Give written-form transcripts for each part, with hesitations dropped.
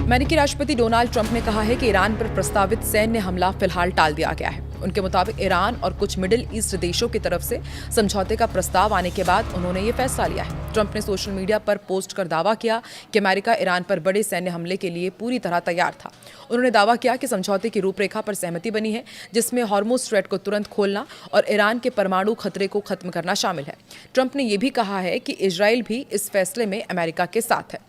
अमेरिकी राष्ट्रपति Donald Trump ने कहा है कि ईरान पर प्रस्तावित सैन्य हमला फिलहाल टाल दिया गया है। उनके मुताबिक ईरान और कुछ मिडिल ईस्ट देशों की तरफ से समझौते का प्रस्ताव आने के बाद उन्होंने ये फैसला लिया है। ट्रंप ने सोशल मीडिया पर पोस्ट कर दावा किया कि अमेरिका ईरान पर बड़े सैन्य हमले के लिए पूरी तरह तैयार था। उन्होंने दावा किया कि समझौते की रूपरेखा पर सहमति बनी है, जिसमें हॉर्मुज स्ट्रेट को तुरंत खोलना और ईरान के परमाणु खतरे को खत्म करना शामिल है। ट्रंप ने यह भी कहा है कि इजराइल भी इस फैसले में अमेरिका के साथ है।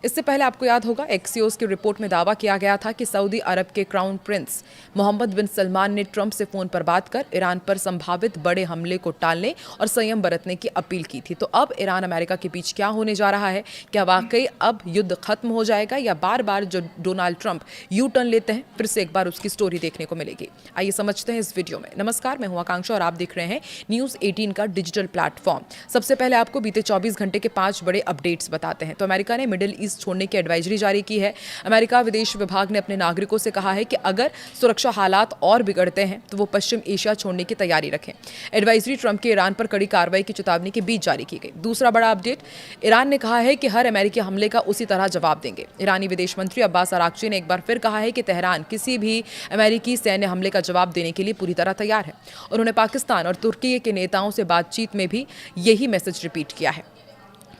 इससे पहले आपको याद होगा, एक्सियोस की रिपोर्ट में दावा किया गया था कि सऊदी अरब के क्राउन प्रिंस मोहम्मद बिन सलमान ने ट्रंप से फोन पर बात कर ईरान पर संभावित बड़े हमले को टालने और संयम बरतने की अपील की थी। तो अब ईरान अमेरिका के बीच क्या होने जा रहा है? क्या वाकई अब युद्ध खत्म हो जाएगा या बार बार जो डोनाल्ड ट्रंप यू टर्न लेते हैं फिर से एक बार उसकी स्टोरी देखने को मिलेगी? आइए समझते हैं इस वीडियो में। नमस्कार, मैं हूं आकांक्षा और आप देख रहे हैं न्यूज़ 18 का डिजिटल प्लेटफॉर्म। सबसे पहले आपको बीते 24 घंटे के 5 बड़े अपडेट्स बताते हैं। तो अमेरिका ने मिडिल ईस्ट छोड़ने की एडवाइजरी जारी की है। अमेरिका विदेश विभाग ने अपने नागरिकों से कहा है कि अगर सुरक्षा हालात और बिगड़ते हैं तो वो पश्चिम एशिया छोड़ने की तैयारी रखें। एडवाइजरी ट्रंप के ईरान पर कड़ी कार्रवाई की चेतावनी के बीच जारी की गई। दूसरा बड़ा अपडेट, ईरान ने कहा है कि हर अमेरिकी हमले का उसी तरह जवाब देंगे। ईरानी विदेश मंत्री अब्बास अराक्ची ने एक बार फिर कहा है कि तेहरान किसी भी अमेरिकी सैन्य हमले का जवाब देने के लिए पूरी तरह तैयार है। उन्होंने पाकिस्तान और तुर्की के नेताओं से बातचीत में भी यही मैसेज रिपीट किया है।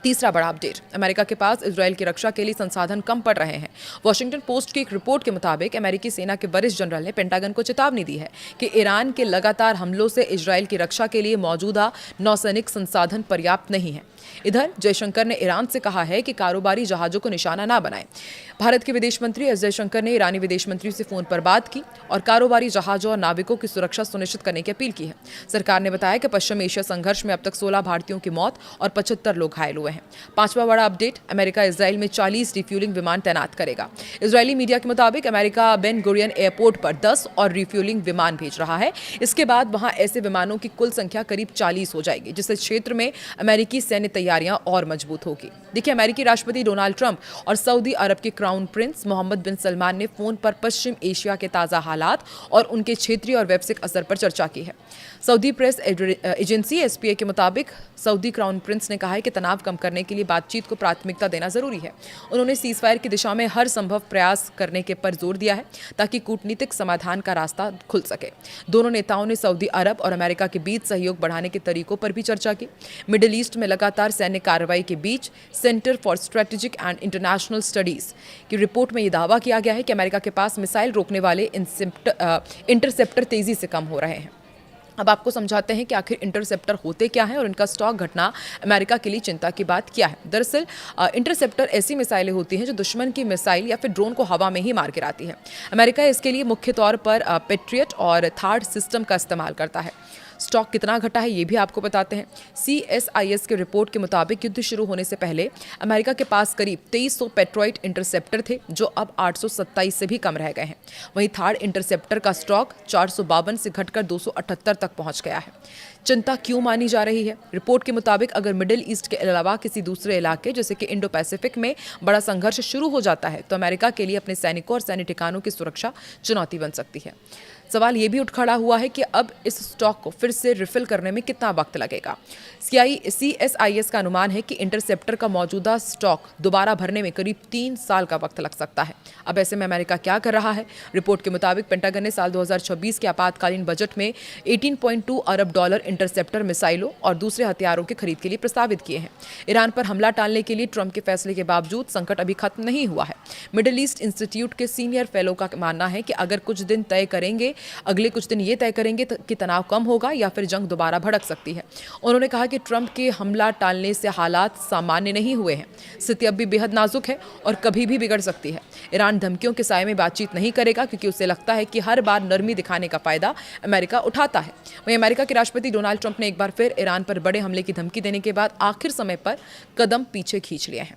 तीसरा बड़ा अपडेट, अमेरिका के पास इजराइल की रक्षा के लिए संसाधन कम पड़ रहे हैं। वॉशिंगटन पोस्ट की एक रिपोर्ट के मुताबिक अमेरिकी सेना के वरिष्ठ जनरल ने पेंटागन को चेतावनी दी है कि ईरान के लगातार हमलों से इजराइल की रक्षा के लिए मौजूदा नौसैनिक संसाधन पर्याप्त नहीं है। इधर जयशंकर ने ईरान से कहा है कि कारोबारी जहाजों को निशाना न बनाएं। भारत के विदेश मंत्री एस जयशंकर ने ईरानी विदेश मंत्री से फोन पर बात की और कारोबारी जहाजों और नाविकों की सुरक्षा सुनिश्चित करने की अपील की है। सरकार ने बताया कि पश्चिम एशिया संघर्ष में अब तक 16 भारतीयों की मौत और 75 लोग घायल हुए हैं। पांचवा बड़ा अपडेट, अमेरिका इजराइल में 40 रिफ्यूलिंग विमान तैनात करेगा। इजरायली मीडिया के मुताबिक अमेरिका बेन गुरियन एयरपोर्ट पर 10 और रिफ्यूलिंग विमान भेज रहा है। इसके बाद वहां ऐसे विमानों की कुल संख्या करीब 40 हो जाएगी, जिससे क्षेत्र में अमेरिकी सैन्य तैयारियां और मजबूत होगी। देखिए, अमेरिकी राष्ट्रपति डोनाल्ड ट्रंप और सऊदी अरब के क्राउन प्रिंस मोहम्मद बिन सलमान ने फोन पर पश्चिम एशिया के ताज़ा हालात और उनके क्षेत्रीय और व्यावसायिक असर पर चर्चा की है। सऊदी प्रेस एजेंसी एसपीए के मुताबिक सऊदी क्राउन प्रिंस ने कहा है कि तनाव कम करने के लिए बातचीत को प्राथमिकता देना जरूरी है। उन्होंने सीजफायर की दिशा में हर संभव प्रयास करने के पर जोर दिया है ताकि कूटनीतिक समाधान का रास्ता खुल सके। दोनों नेताओं ने सऊदी अरब और अमेरिका के बीच सहयोग बढ़ाने के तरीकों पर भी चर्चा की। मिडिल ईस्ट में लगातार सैन्य कार्रवाई के बीच Center for Strategic and International Studies की रिपोर्ट में यह दावा किया गया है कि अमेरिका के पास मिसाइल रोकने वाले इंटरसेप्टर तेजी से कम हो रहे हैं। अब आपको समझाते हैं कि आखिर इंटरसेप्टर होते क्या हैं और इनका स्टॉक घटना अमेरिका के लिए चिंता की बात क्या है। दरअसल इंटरसेप्टर ऐसी मिसाइलें होती हैं जो दुश्मन की मिसाइल या फिर ड्रोन को हवा में ही मार गिराती है। अमेरिका इसके लिए मुख्य तौर पर पेट्रियट और थार्ड सिस्टम का इस्तेमाल करता है। स्टॉक कितना घटा है ये भी आपको बताते हैं। CSIS की रिपोर्ट के मुताबिक युद्ध शुरू होने से पहले अमेरिका के पास करीब 2300 पेट्रॉइट इंटरसेप्टर थे, जो अब 827 से भी कम रह गए हैं। वहीं थार्ड इंटरसेप्टर का स्टॉक 452 से घटकर 278 तक पहुंच गया है। चिंता क्यों मानी जा रही है? रिपोर्ट के मुताबिक अगर मिडिल ईस्ट के अलावा किसी दूसरे इलाके जैसे कि इंडो पैसिफिक में बड़ा संघर्ष शुरू हो जाता है तो अमेरिका के लिए अपने सैनिकों और सैन्य ठिकानों की सुरक्षा चुनौती बन सकती है। सवाल ये भी उठ खड़ा हुआ है कि अब इस स्टॉक को फिर से रिफिल करने में कितना वक्त लगेगा। CSIS का अनुमान है कि इंटरसेप्टर का मौजूदा स्टॉक दोबारा भरने में करीब 3 साल का वक्त लग सकता है। अब ऐसे में अमेरिका क्या कर रहा है? रिपोर्ट के मुताबिक पेंटागन ने साल 2026 के आपातकालीन बजट में $18.2 अरब इंटरसेप्टर मिसाइलों और दूसरे हथियारों की खरीद के लिए प्रस्तावित किए हैं। ईरान पर हमला टालने के लिए ट्रंप के फैसले के बावजूद संकट अभी खत्म नहीं हुआ है। मिडिल ईस्ट इंस्टीट्यूट के सीनियर फेलो का मानना है कि अगर कुछ दिन तय करेंगे, अगले कुछ दिन ये तय करेंगे कि तनाव कम होगा या फिर जंग दोबारा भड़क सकती है। उन्होंने कहा कि ट्रंप के हमला टालने से हालात सामान्य नहीं हुए हैं। स्थिति अब भी बेहद नाजुक है और कभी भी बिगड़ सकती है। ईरान धमकियों के साये में बातचीत नहीं करेगा क्योंकि उसे लगता है कि हर बार नरमी दिखाने का फायदा अमेरिका उठाता है। वहीं अमेरिका के राष्ट्रपति डोनाल्ड ट्रंप ने एक बार फिर ईरान पर बड़े हमले की धमकी देने के बाद आखिर समय पर कदम पीछे खींच लिए हैं।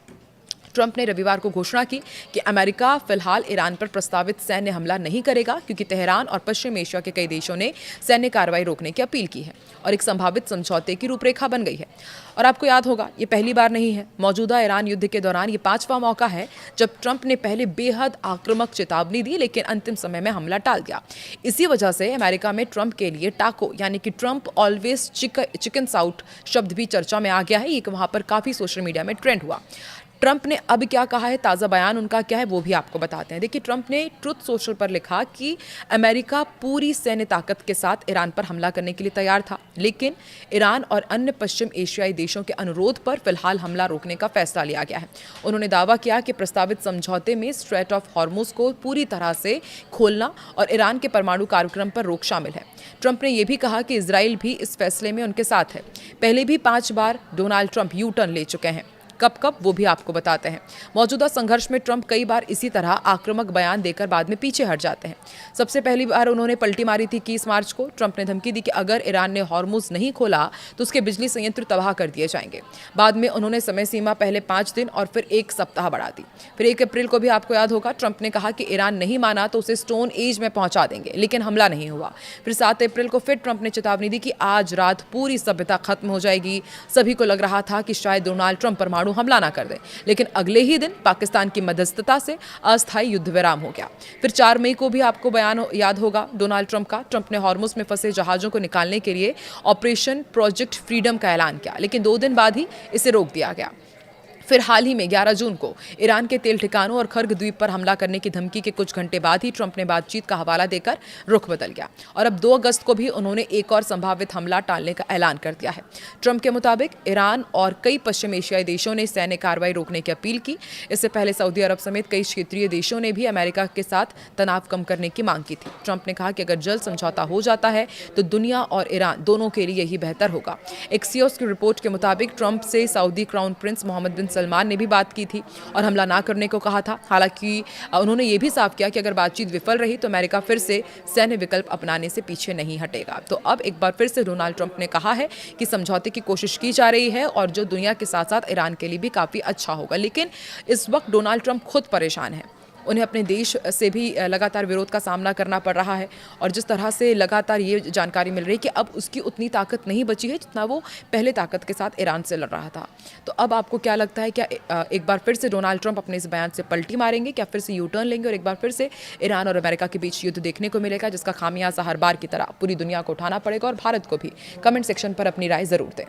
ट्रंप ने रविवार को घोषणा की कि अमेरिका फिलहाल ईरान पर प्रस्तावित सैन्य हमला नहीं करेगा क्योंकि तेहरान और पश्चिम एशिया के कई देशों ने सैन्य कार्रवाई रोकने की अपील की है और एक संभावित समझौते की रूपरेखा बन गई है। और आपको याद होगा, ये पहली बार नहीं है। मौजूदा ईरान युद्ध के दौरान ये 5वां मौका है जब ट्रंप ने पहले बेहद आक्रामक चेतावनी दी लेकिन अंतिम समय में हमला टाल दिया। इसी वजह से अमेरिका में ट्रंप के लिए टाको यानी कि ट्रंप ऑलवेज चिकन आउट शब्द भी चर्चा में आ गया है। ये वहां पर काफी सोशल मीडिया में ट्रेंड हुआ। ट्रंप ने अब क्या कहा है, ताज़ा बयान उनका क्या है, वो भी आपको बताते हैं। देखिए, ट्रंप ने ट्रुथ सोशल पर लिखा कि अमेरिका पूरी सैन्य ताकत के साथ ईरान पर हमला करने के लिए तैयार था, लेकिन ईरान और अन्य पश्चिम एशियाई देशों के अनुरोध पर फिलहाल हमला रोकने का फैसला लिया गया है। उन्होंने दावा किया कि प्रस्तावित समझौते में स्ट्रेट ऑफ हॉर्मुज को पूरी तरह से खोलना और ईरान के परमाणु कार्यक्रम पर रोक शामिल है। ट्रंप ने यह भी कहा कि इजराइल भी इस फैसले में उनके साथ है। पहले भी 5 बार डोनाल्ड ट्रंप यू टर्न ले चुके हैं। कब वो भी आपको बताते हैं। मौजूदा संघर्ष में ट्रंप कई बार इसी तरह आक्रामक बयान देकर बाद में पीछे हट जाते हैं। सबसे पहली बार उन्होंने पलटी मारी थी 21 मार्च को। ट्रंप ने धमकी दी कि अगर ईरान ने हॉर्मुज नहीं खोला तो उसके बिजली संयंत्र तबाह कर दिए जाएंगे। बाद में उन्होंने समय सीमा पहले 5 दिन और फिर 1 सप्ताह बढ़ा दी। फिर 1 अप्रैल को भी आपको याद होगा, ट्रंप ने कहा कि ईरान नहीं माना तो उसे स्टोन एज में पहुंचा देंगे, लेकिन हमला नहीं हुआ। फिर 7 अप्रैल को फिर ट्रंप ने चेतावनी दी कि आज रात पूरी सभ्यता खत्म हो जाएगी। सभी को लग रहा था कि शायद डोनाल्ड ट्रंप परमाणु हमला ना कर दें, लेकिन अगले ही दिन पाकिस्तान की मध्यस्थता से अस्थायी युद्ध विराम हो गया। फिर 4 मई को भी आपको बयान याद होगा डोनाल्ड ट्रंप का। ट्रंप ने हॉर्मुज में फंसे जहाजों को निकालने के लिए ऑपरेशन प्रोजेक्ट फ्रीडम का ऐलान किया, लेकिन 2 दिन बाद ही इसे रोक दिया गया। फिर हाल ही में 11 जून को ईरान के तेल ठिकानों और खर्ग द्वीप पर हमला करने की धमकी के कुछ घंटे बाद ही ट्रंप ने बातचीत का हवाला देकर रुख बदल गया और अब 2 अगस्त को भी उन्होंने एक और संभावित हमला टालने का ऐलान कर दिया है। ट्रंप के मुताबिक ईरान और कई पश्चिम एशियाई देशों ने सैन्य कार्रवाई रोकने की अपील की। इससे पहले सऊदी अरब समेत कई क्षेत्रीय देशों ने भी अमेरिका के साथ तनाव कम करने की मांग की थी। ट्रंप ने कहा कि अगर जल्द समझौता हो जाता है तो दुनिया और ईरान दोनों के लिए यही बेहतर होगा। एक्सियोस की रिपोर्ट के मुताबिक ट्रंप से सऊदी क्राउन प्रिंस मोहम्मद बिन सलमान ने भी बात की थी और हमला ना करने को कहा था। हालांकि उन्होंने ये भी साफ किया कि अगर बातचीत विफल रही तो अमेरिका फिर से सैन्य विकल्प अपनाने से पीछे नहीं हटेगा। तो अब एक बार फिर से डोनाल्ड ट्रंप ने कहा है कि समझौते की कोशिश की जा रही है और जो दुनिया के साथ साथ ईरान के लिए भी काफ़ी अच्छा होगा। लेकिन इस वक्त डोनाल्ड ट्रंप खुद परेशान है। उन्हें अपने देश से भी लगातार विरोध का सामना करना पड़ रहा है और जिस तरह से लगातार ये जानकारी मिल रही है कि अब उसकी उतनी ताकत नहीं बची है जितना वो पहले ताकत के साथ ईरान से लड़ रहा था। तो अब आपको क्या लगता है, क्या एक बार फिर से डोनाल्ड ट्रंप अपने इस बयान से पलटी मारेंगे, क्या फिर से यू टर्न लेंगे और एक बार फिर से ईरान और अमेरिका के बीच युद्ध देखने को मिलेगा जिसका खामियाजा हर बार की तरह पूरी दुनिया को उठाना पड़ेगा? और भारत को भी कमेंट सेक्शन पर अपनी राय ज़रूर दें।